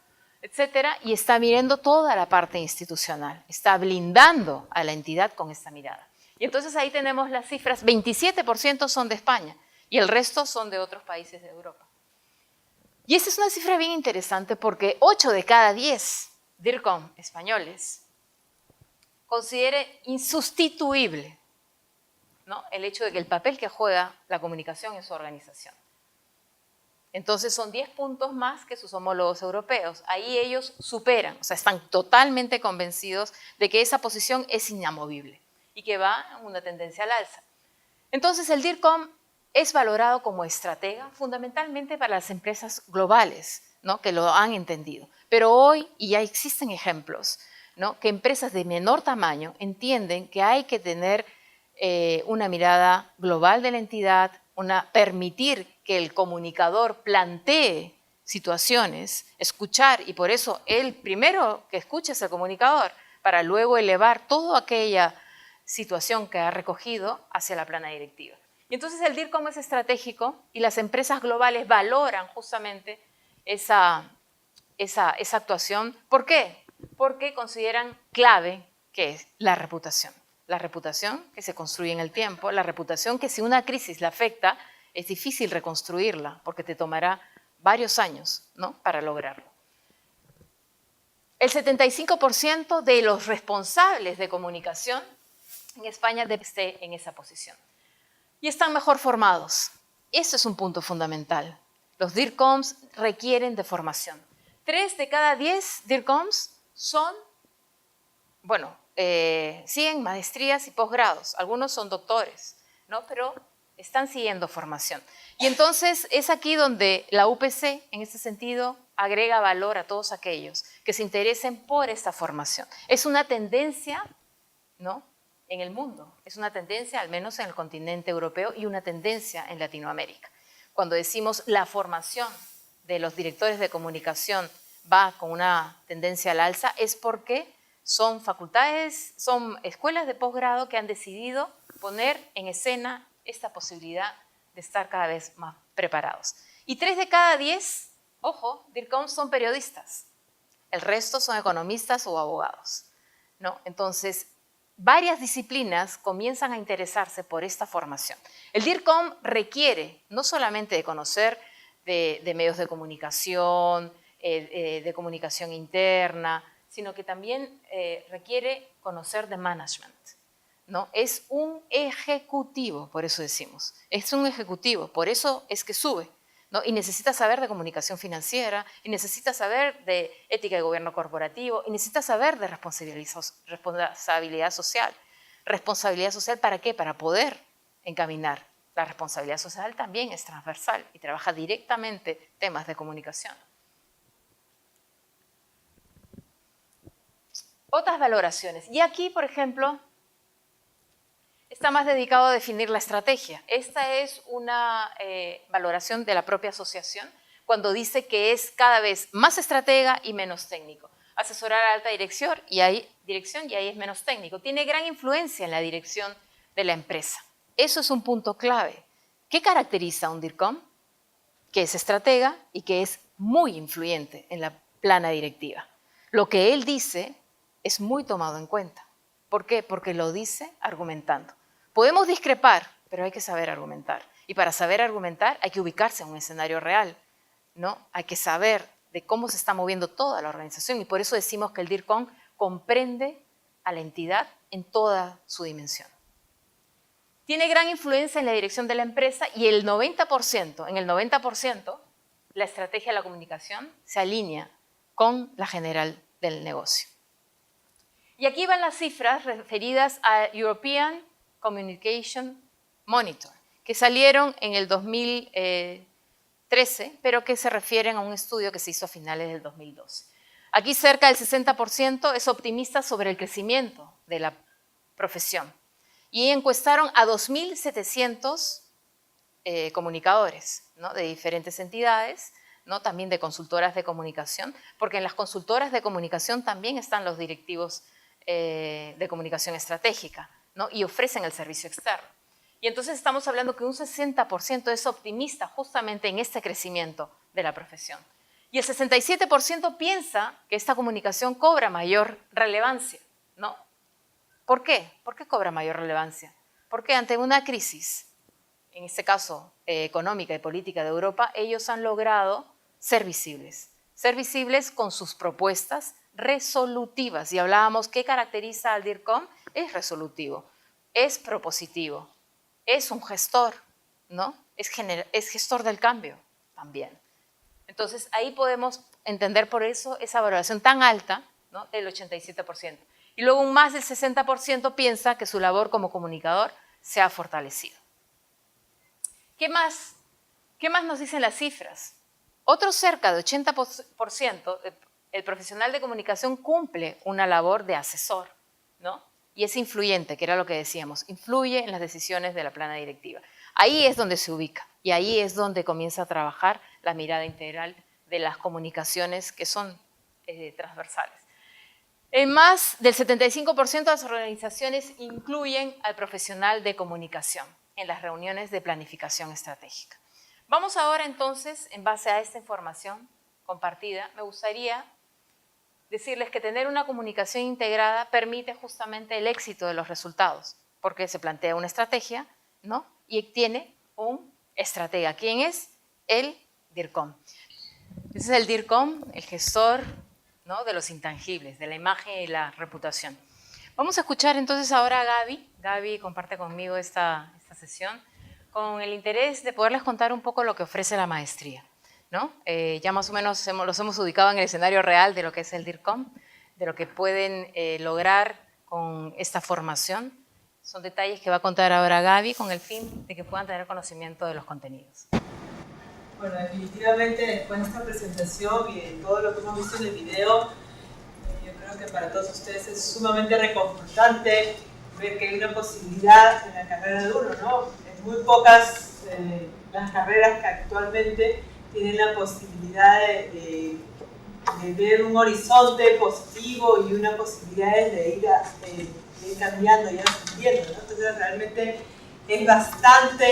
S1: etcétera, y está mirando toda la parte institucional, está blindando a la entidad con esta mirada. Y entonces ahí tenemos las cifras, 27% son de España y el resto son de otros países de Europa. Y esta es una cifra bien interesante porque 8 de cada 10 DIRCOM españoles considere insustituible, ¿no?, el hecho de que el papel que juega la comunicación en su organización. Entonces son 10 puntos más que sus homólogos europeos. Ahí ellos superan, o sea, están totalmente convencidos de que esa posición es inamovible y que va en una tendencia al alza. Entonces el DIRCOM es valorado como estratega fundamentalmente para las empresas globales, ¿no?, que lo han entendido. Pero hoy, y ya existen ejemplos, ¿no?, que empresas de menor tamaño entienden que hay que tener una mirada global de la entidad, permitir que el comunicador plantee situaciones, escuchar, y por eso el primero que escucha es el comunicador, para luego elevar toda aquella situación que ha recogido hacia la plana directiva. Y entonces el DIRCOM es estratégico y las empresas globales valoran justamente esa actuación. ¿Por qué? Porque consideran clave que es la reputación. La reputación que se construye en el tiempo, la reputación que si una crisis la afecta, es difícil reconstruirla porque te tomará varios años, ¿no?, para lograrlo. El 75% de los responsables de comunicación en España debe estar en esa posición. Y están mejor formados. Eso es un punto fundamental. Los DIRCOMs requieren de formación. 3 de cada 10 DIRCOMs son, siguen maestrías y posgrados. Algunos son doctores, ¿no?, pero están siguiendo formación. Y entonces es aquí donde la UPC, en este sentido, agrega valor a todos aquellos que se interesen por esta formación. Es una tendencia, ¿no?, en el mundo. Es una tendencia, al menos en el continente europeo, y una tendencia en Latinoamérica. Cuando decimos la formación de los directores de comunicación va con una tendencia al alza, es porque Son facultades, son escuelas de posgrado que han decidido poner en escena esta posibilidad de estar cada vez más preparados. Y 3 de cada 10, ojo, DIRCOM son periodistas. El resto son economistas o abogados, ¿no? Entonces, varias disciplinas comienzan a interesarse por esta formación. El DIRCOM requiere no solamente de conocer de medios de comunicación interna, sino que también requiere conocer de management, ¿no? Es un ejecutivo, por eso decimos. Es un ejecutivo, por eso es que sube, ¿no? Y necesita saber de comunicación financiera, y necesita saber de ética de gobierno corporativo, y necesita saber de responsabilidad social. ¿Responsabilidad social para qué? Para poder encaminar. La responsabilidad social también es transversal y trabaja directamente temas de comunicación. Otras valoraciones. Y aquí, por ejemplo, está más dedicado a definir la estrategia. Esta es una valoración de la propia asociación cuando dice que es cada vez más estratega y menos técnico. Asesorar a alta dirección y ahí es menos técnico. Tiene gran influencia en la dirección de la empresa. Eso es un punto clave. ¿Qué caracteriza a un DIRCOM? Que es estratega y que es muy influyente en la plana directiva. Lo que él dice es muy tomado en cuenta. ¿Por qué? Porque lo dice argumentando. Podemos discrepar, pero hay que saber argumentar. Y para saber argumentar hay que ubicarse en un escenario real, ¿no? Hay que saber de cómo se está moviendo toda la organización y por eso decimos que el DIRCOM comprende a la entidad en toda su dimensión. Tiene gran influencia en la dirección de la empresa y en el 90%, la estrategia de la comunicación se alinea con la general del negocio. Y aquí van las cifras referidas a European Communication Monitor, que salieron en el 2013, pero que se refieren a un estudio que se hizo a finales del 2012. Aquí cerca del 60% es optimista sobre el crecimiento de la profesión. Y encuestaron a 2.700 comunicadores, ¿no? De diferentes entidades, ¿no? También de consultoras de comunicación, porque en las consultoras de comunicación también están los directivos de comunicación estratégica, ¿no? Y ofrecen el servicio externo. Y entonces estamos hablando que un 60% es optimista justamente en este crecimiento de la profesión. Y el 67% piensa que esta comunicación cobra mayor relevancia, ¿no? ¿Por qué? ¿Por qué cobra mayor relevancia? Porque ante una crisis, en este caso económica y política de Europa, ellos han logrado ser visibles con sus propuestas resolutivas. Y hablábamos, ¿qué caracteriza al DIRCOM? Es resolutivo, es propositivo, es un gestor, ¿no? Es gestor del cambio también. Entonces, ahí podemos entender por eso esa valoración tan alta, ¿no? Del 87%. Y luego un más del 60% piensa que su labor como comunicador se ha fortalecido. ¿Qué más nos dicen las cifras? Otro cerca de 80%, el profesional de comunicación cumple una labor de asesor, ¿no? Y es influyente, que era lo que decíamos, influye en las decisiones de la plana directiva. Ahí es donde se ubica y ahí es donde comienza a trabajar la mirada integral de las comunicaciones que son transversales. En más del 75% de las organizaciones incluyen al profesional de comunicación en las reuniones de planificación estratégica. Vamos ahora entonces, en base a esta información compartida, me gustaría decirles que tener una comunicación integrada permite justamente el éxito de los resultados, porque se plantea una estrategia, ¿no? Y tiene un estratega. ¿Quién es? El DIRCOM. Ese es el DIRCOM, el gestor, ¿no? De los intangibles, de la imagen y la reputación. Vamos a escuchar entonces ahora a Gaby. Gaby comparte conmigo esta sesión con el interés de poderles contar un poco lo que ofrece la maestría, ¿no? Ya más o menos los hemos ubicado en el escenario real de lo que es el DIRCOM, de lo que pueden lograr con esta formación. Son detalles que va a contar ahora Gaby con el fin de que puedan tener conocimiento de los contenidos.
S2: Bueno, definitivamente después de esta presentación y de todo lo que hemos visto en el video, yo creo que para todos ustedes es sumamente reconfortante ver que hay una posibilidad en la carrera de uno, ¿no? Es muy pocas las carreras que actualmente tienen la posibilidad de ver un horizonte positivo y una posibilidad de ir cambiando y ascendiendo, ¿no? Entonces realmente es bastante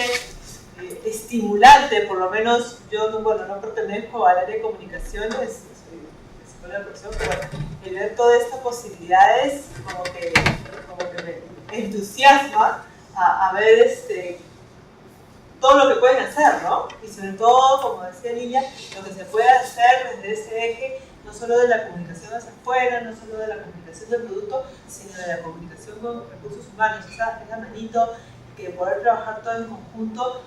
S2: estimulante, por lo menos yo no pertenezco al área de comunicaciones, soy psicóloga de profesión, pero el ver todas estas posibilidades como que me entusiasma a ver todo lo que pueden hacer, ¿no? Y sobre todo, como decía Lilia, lo que se puede hacer desde ese eje, no solo de la comunicación hacia afuera, no solo de la comunicación del producto, sino de la comunicación con recursos humanos, esa manito, que poder trabajar todo en conjunto,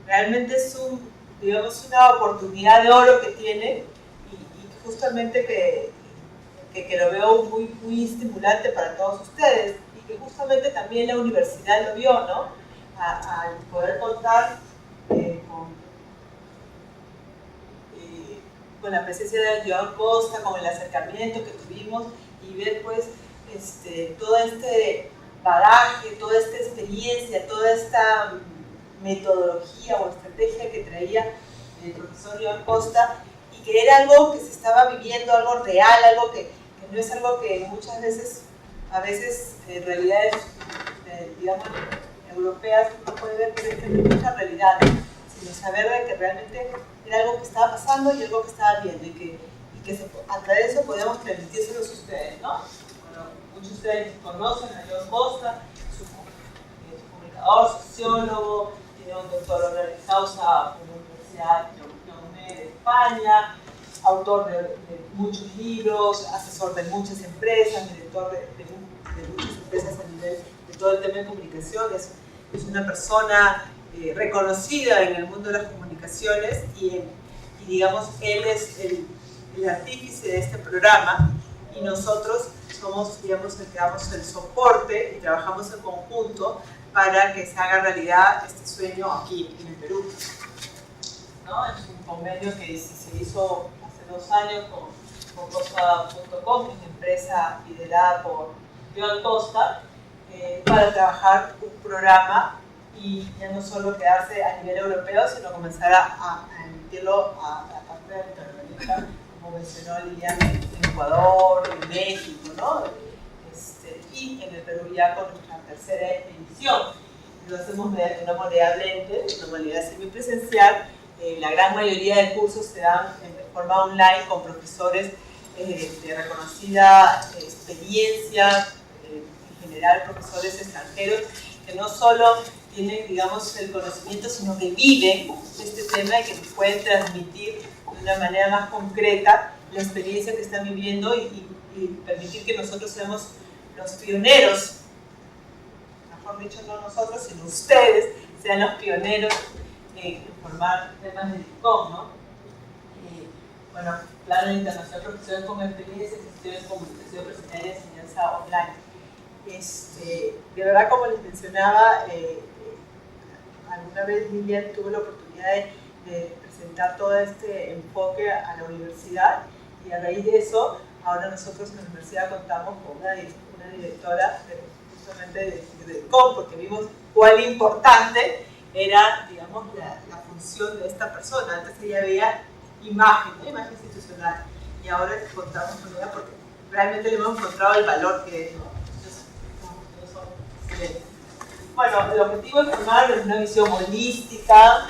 S2: realmente es una oportunidad de oro que tiene y justamente que lo veo muy, muy estimulante para todos ustedes y que justamente también la universidad lo vio, ¿no? Al poder contar con la presencia de Joan Costa, con el acercamiento que tuvimos y ver pues todo este bagaje, toda esta experiencia, toda esta metodología o estrategia que traía el profesor Joan Costa y que era algo que se estaba viviendo, algo real, algo que no es algo que muchas veces, en realidades, digamos, europeas uno puede ver que es mucha realidad, sino saber de que realmente era algo que estaba pasando y algo que estaba viendo y que a través de eso podíamos transmitírselos a ustedes, ¿no? Bueno, muchos de ustedes conocen a Joan Costa, es un comunicador, sociólogo, tiene un doctorado honoris causa en la Universidad de España, autor de muchos libros, asesor de muchas empresas, director de muchas empresas a nivel de todo el tema de comunicación, es una persona reconocida en el mundo de las comunicaciones y digamos, él es el artífice de este programa y nosotros somos, digamos, el que damos el soporte y trabajamos en conjunto para que se haga realidad este sueño aquí en el Perú, ¿no? Es un convenio que se hizo hace 2 años con Costa.com, que es una empresa liderada por Joan Costa, para trabajar un programa y ya no solo quedarse a nivel europeo, sino comenzar a emitirlo a la parte de Latinoamérica, como mencionó Liliana, en Ecuador, en México, ¿no? Y en el Perú ya con nuestra tercera edición. Lo hacemos mediante una modalidad blended, una modalidad semipresencial. La gran mayoría de cursos se dan en forma online con profesores de reconocida experiencia, en general profesores extranjeros, que no solo tienen, digamos, el conocimiento, sino que viven este tema y que nos pueden transmitir de una manera más concreta la experiencia que están viviendo y permitir que nosotros seamos los pioneros, mejor dicho, no nosotros, sino ustedes sean los pioneros en formar temas de DICOM, ¿no? Bueno, Plano de Internacional Profesores con Experiencia, Gestión de Comunicación Profesional y Enseñanza Online. De verdad, como les mencionaba, alguna vez Lilian tuvo la oportunidad de presentar todo este enfoque a la universidad y a raíz de eso, ahora nosotros en la universidad contamos con una directora justamente de DICOM, porque vimos cuán importante era, digamos, la función de esta persona. Antes ella veía imagen, ¿no? Imagen institucional, y ahora contamos con ella porque realmente le hemos encontrado el valor que es, ¿no? Entonces, bueno, el objetivo es formar una visión holística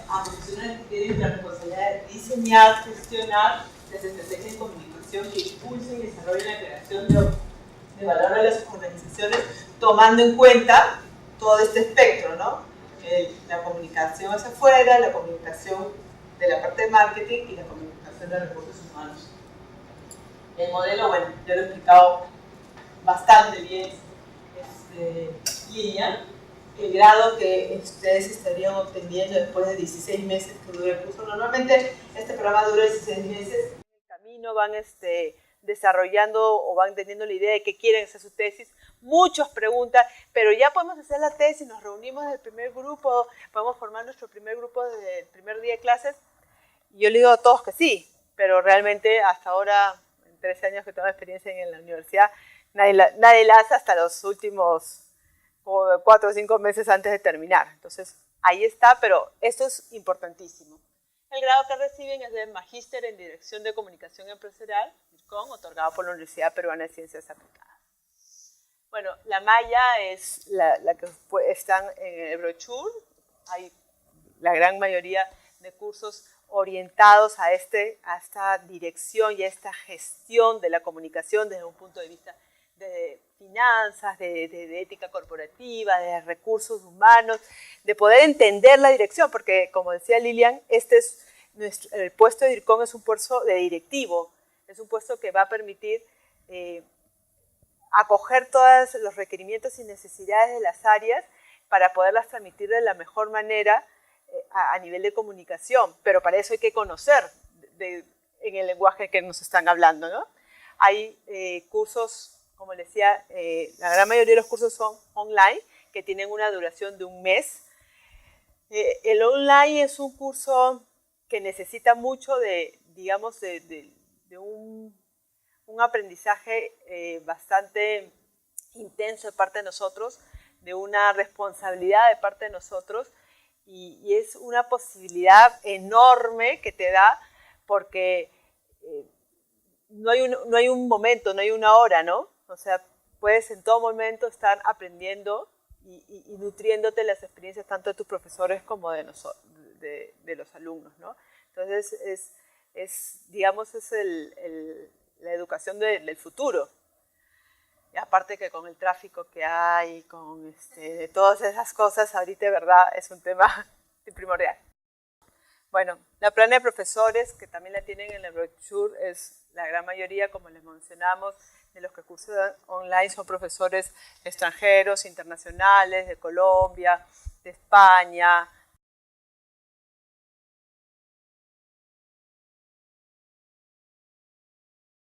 S2: a profesionales que tienen la responsabilidad de diseñar, gestionar las estrategias de comunicación que impulsen y desarrollen la creación de valor a las organizaciones, tomando en cuenta todo este espectro, ¿no? La comunicación hacia afuera, la comunicación de la parte de marketing y la comunicación de recursos humanos. El modelo, bueno, ya lo he explicado bastante bien, Lilian, el grado que ustedes estarían obteniendo después de 16 meses que dura el curso. Normalmente este programa dura 16 meses. En el camino van desarrollando o van teniendo la idea de que quieren hacer su tesis. Muchos preguntan, pero ya podemos hacer la tesis, nos reunimos del primer grupo, podemos formar nuestro primer grupo desde el primer día de clases. Y yo le digo a todos que sí, pero realmente hasta ahora, en 13 años que tengo experiencia en la universidad, nadie la hace hasta los últimos 4 o 5 meses antes de terminar. Entonces, ahí está, pero esto es importantísimo. El grado que reciben es de Magíster en Dirección de Comunicación Empresarial, DIRCOM, otorgado por la Universidad Peruana de Ciencias Aplicadas. Bueno, la malla es la que están en el brochure. Hay la gran mayoría de cursos orientados a esta dirección y a esta gestión de la comunicación desde un punto de vista de finanzas, de ética corporativa, de recursos humanos, de poder entender la dirección, porque como decía Lilian, el puesto de DIRCOM es un puesto de directivo, es un puesto que va a permitir acoger todos los requerimientos y necesidades de las áreas para poderlas transmitir de la mejor manera a nivel de comunicación, pero para eso hay que conocer en el lenguaje que nos están hablando, ¿no? Hay cursos, como les decía, la gran mayoría de los cursos son online, que tienen una duración de un mes. El online es un curso que necesita mucho digamos, de un aprendizaje bastante intenso de parte de nosotros, de una responsabilidad de parte de nosotros, y es una posibilidad enorme que te da, porque no hay un momento, no hay una hora, ¿no? O sea, puedes en todo momento estar aprendiendo y nutriéndote las experiencias tanto de tus profesores como de los alumnos, ¿no? Entonces, digamos, es la educación del futuro. Y aparte que con el tráfico que hay, con de todas esas cosas, ahorita de verdad es un tema primordial. Bueno, la plana de profesores, que también la tienen en el brochure, es la gran mayoría, como les mencionamos, de los que cursan online son profesores extranjeros, internacionales, de Colombia, de España,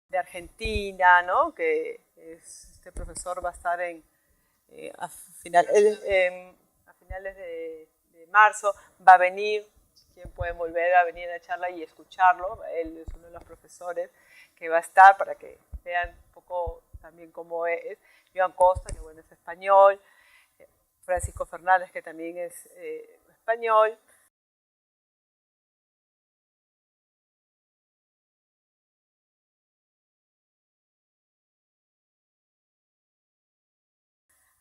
S2: de Argentina, ¿no? Que este profesor va a estar a finales de marzo, va a venir, quien puede volver a venir a la charla y escucharlo, él es uno de los profesores que va a estar para que vean un poco también cómo es. Joan Costa, que bueno, es español, Francisco Fernández, que también es español.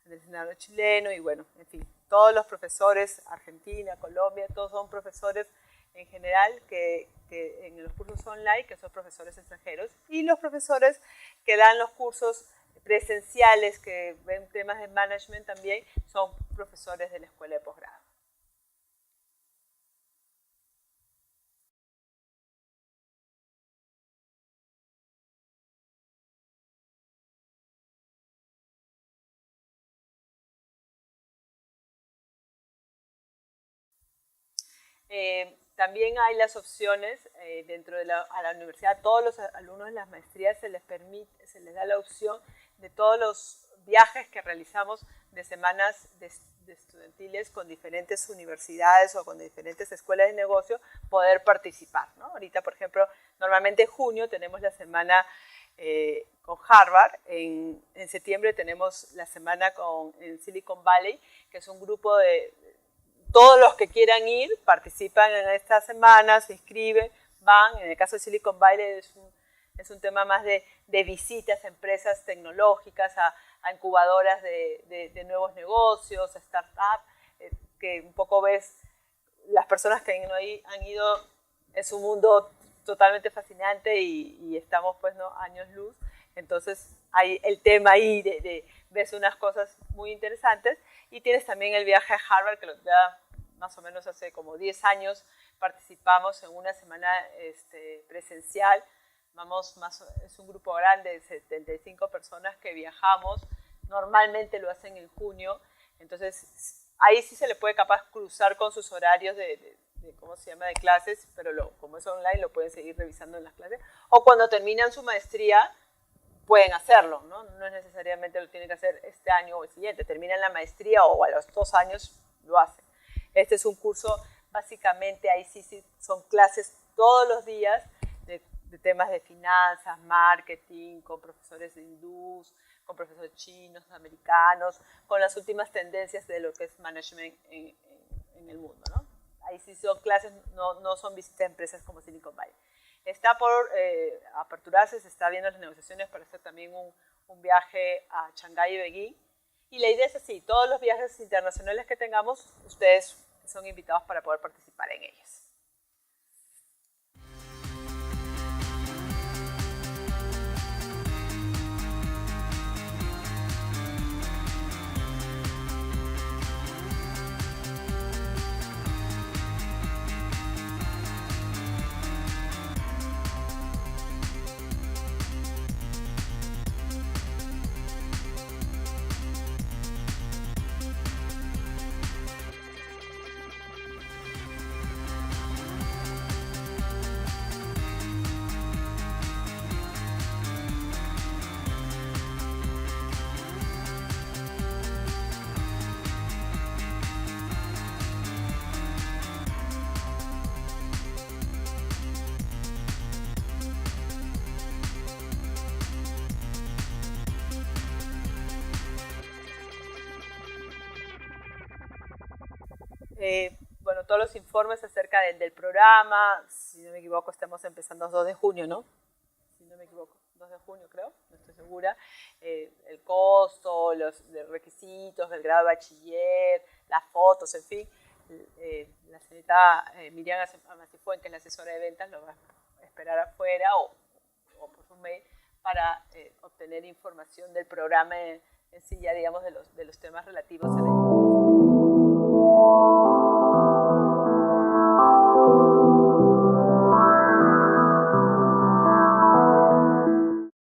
S2: Andrés Leonardo chileno, y bueno, en fin, todos los profesores, Argentina, Colombia, todos son profesores en general que en los cursos online, que son profesores extranjeros, y los profesores que dan los cursos presenciales, que ven temas de management también, son profesores de la escuela de posgrado. También hay las opciones dentro de la universidad. A todos los alumnos de las maestrías se les da la opción de todos los viajes que realizamos de semanas de estudiantiles con diferentes universidades o con diferentes escuelas de negocio, poder participar, ¿no? Ahorita, por ejemplo, normalmente en junio tenemos la semana con Harvard, en septiembre tenemos la semana en Silicon Valley, que es un grupo de todos los que quieran ir, participan en esta semana, se inscriben, van. En el caso de Silicon Valley es un tema más de visitas a empresas tecnológicas, a incubadoras de nuevos negocios, a startups, que un poco ves las personas que han ido, es un mundo totalmente fascinante y estamos pues, ¿no?, años luz. Entonces hay el tema ahí ves unas cosas muy interesantes, y tienes también el viaje a Harvard, que ya más o menos hace como 10 años participamos en una semana presencial. Es un grupo grande de 75 personas que viajamos, normalmente lo hacen en junio, entonces ahí sí se le puede capaz cruzar con sus horarios ¿cómo se llama?, de clases, pero como es online lo pueden seguir revisando en las clases, o cuando terminan su maestría pueden hacerlo, ¿no? No es necesariamente lo tienen que hacer este año o el siguiente, terminan la maestría o a los 2 años lo hacen. Este es un curso, básicamente, ahí sí son clases todos los días de temas de finanzas, marketing, con profesores hindús, con profesores chinos, americanos, con las últimas tendencias de lo que es management en el mundo, ¿no? ahí sí son clases, no son visitas a empresas como Silicon Valley. Está por aperturarse, se está viendo las negociaciones para hacer también un viaje a Shanghái y Beijing. Y la idea es así, todos los viajes internacionales que tengamos, ustedes son invitados para poder participar en ellos. Bueno, todos los informes acerca del programa, si no me equivoco, estamos empezando el 2 de junio, ¿no? Si no me equivoco, 2 de junio creo, no estoy segura. El costo, los requisitos del grado de bachiller, las fotos, en fin. La señorita Miriam Amacifuentes, que es la asesora de ventas, lo va a esperar afuera o por su mail para obtener información del programa en sí, ya digamos, de los temas relativos a la